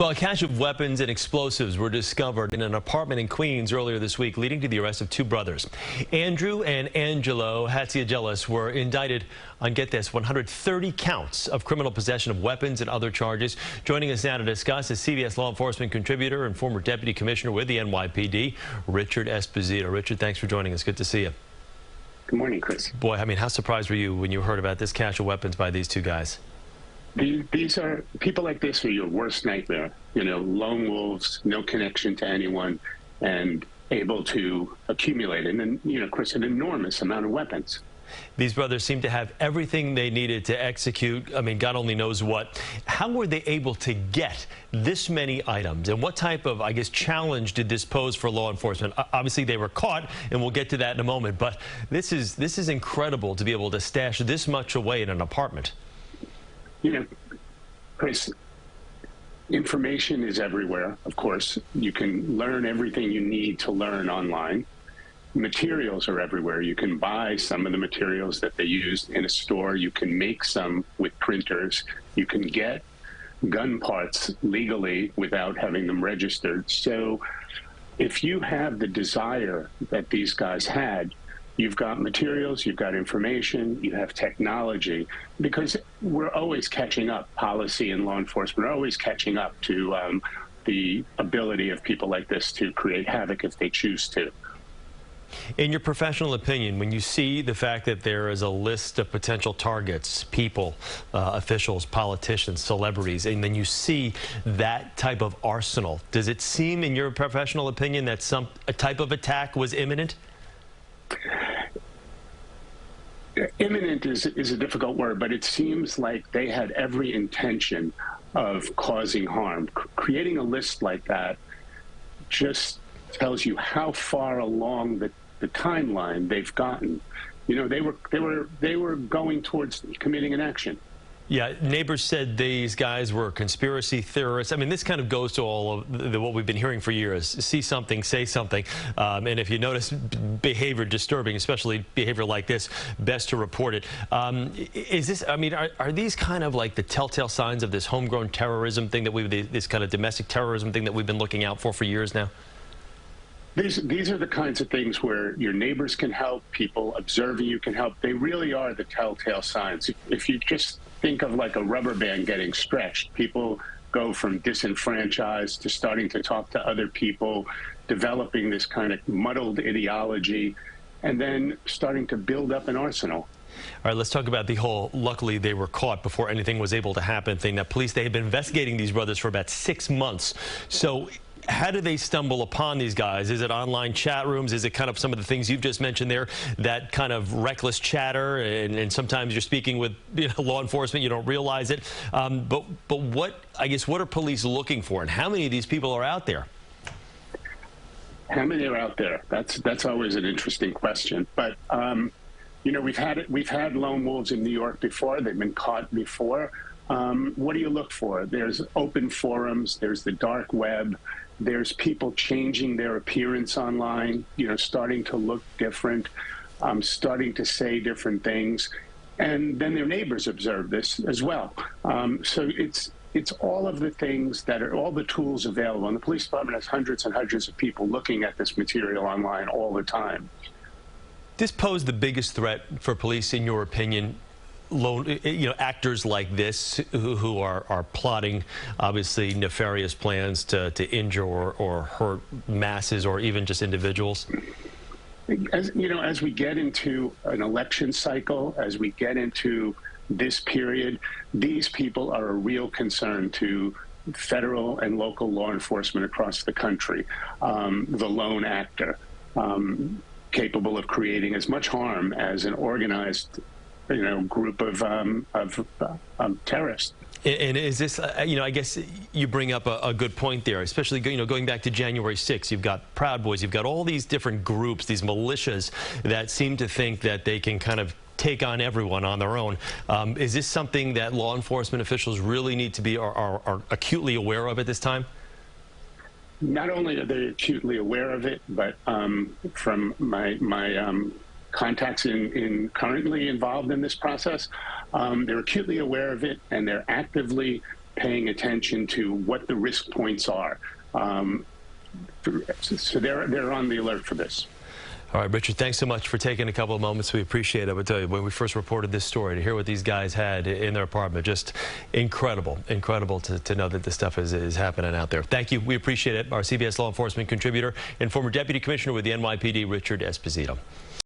Well, a cache of weapons and explosives were discovered in an apartment in Queens earlier this week, leading to the arrest of two brothers. Andrew and Angelo Hatziagelis were indicted on, get this, 130 counts of criminal possession of weapons and other charges. Joining us now to discuss is CBS law enforcement contributor and former deputy commissioner with the NYPD, Richard Esposito. Richard, thanks for joining us. Good to see you. Good morning, Chris. Boy, I mean, how surprised were you when you heard about this cache of weapons by these two guys? These are people like this are your worst nightmare. You know, lone wolves, no connection to anyone, and able to accumulate Chris, an enormous amount of weapons. These brothers seem to have everything they needed to execute. I mean, God only knows what. How were they able to get this many items? And what type of, I guess, challenge did this pose for law enforcement? Obviously, they were caught, and we'll get to that in a moment. But this is incredible to be able to stash this much away in an apartment. You know, Chris, information is everywhere, of course. You can learn everything you need to learn online. Materials are everywhere. You can buy some of the materials that they used in a store. You can make some with printers. You can get gun parts legally without having them registered. So if you have the desire that these guys had, you've got materials, you've got information, you have technology, because we're always catching up. Policy and law enforcement are always catching up to the ability of people like this to create havoc if they choose to. In your professional opinion, when you see the fact that there is a list of potential targets, people, officials, politicians, celebrities, and then you see that type of arsenal, does it seem, in your professional opinion, that a type of attack was imminent? Imminent is a difficult word, but it seems like they had every intention of causing harm. Creating a list like that just tells you how far along the timeline they've gotten. You know, they were going towards committing an action. Yeah, neighbors said these guys were conspiracy theorists. I mean, this kind of goes to all of what we've been hearing for years. See something, say something. And if you notice behavior disturbing, especially behavior like this, best to report it. Is this, I mean, are these kind of like the telltale signs of this homegrown terrorism thing that this kind of domestic terrorism thing that we've been looking out for years now? These are the kinds of things where your neighbors can help, people observing you can help. They really are the telltale signs. If you just think of like a rubber band getting stretched, people go from disenfranchised to starting to talk to other people, developing this kind of muddled ideology, and then starting to build up an arsenal. All right, let's talk about the whole luckily they were caught before anything was able to happen thing. That police, they had been investigating these brothers for about 6 months. So how did they stumble upon these guys? Is it online chat rooms? Is it kind of some of the things you've just mentioned there, that kind of reckless chatter, and sometimes you're speaking with law enforcement, you don't realize it. But what, I guess, what are police looking for, and how many of these people are out there? How many are out there? That's always an interesting question. But you know, we've had lone wolves in New York before. They've been caught before. What do you look for? There's open forums. There's the dark web. There's people changing their appearance online, you know, starting to look different, starting to say different things. And then their neighbors observe this as well. So it's all of the things that are all the tools available. And the police department has hundreds and hundreds of people looking at this material online all the time. This posed the biggest threat for police, in your opinion? Actors like this who are plotting, obviously, nefarious plans to injure or hurt masses or even just individuals? As you know, as we get into an election cycle, as we get into this period, these people are a real concern to federal and local law enforcement across the country. The lone actor, capable of creating as much harm as an organized group of terrorists. And is this, I guess you bring up a good point there, especially, going back to January 6th, you've got Proud Boys, you've got all these different groups, these militias that seem to think that they can kind of take on everyone on their own. Is this something that law enforcement officials really need to be are acutely aware of at this time? Not only are they acutely aware of it, but from my contacts currently involved in this process, they're acutely aware of it, and they're actively paying attention to what the risk points are. So they're on the alert for this. All right, Richard, thanks so much for taking a couple of moments. We appreciate it. I would tell you, when we first reported this story, to hear what these guys had in their apartment, just incredible to know that this stuff is happening out there. Thank you. We appreciate it. Our CBS law enforcement contributor and former deputy commissioner with the NYPD, Richard Esposito.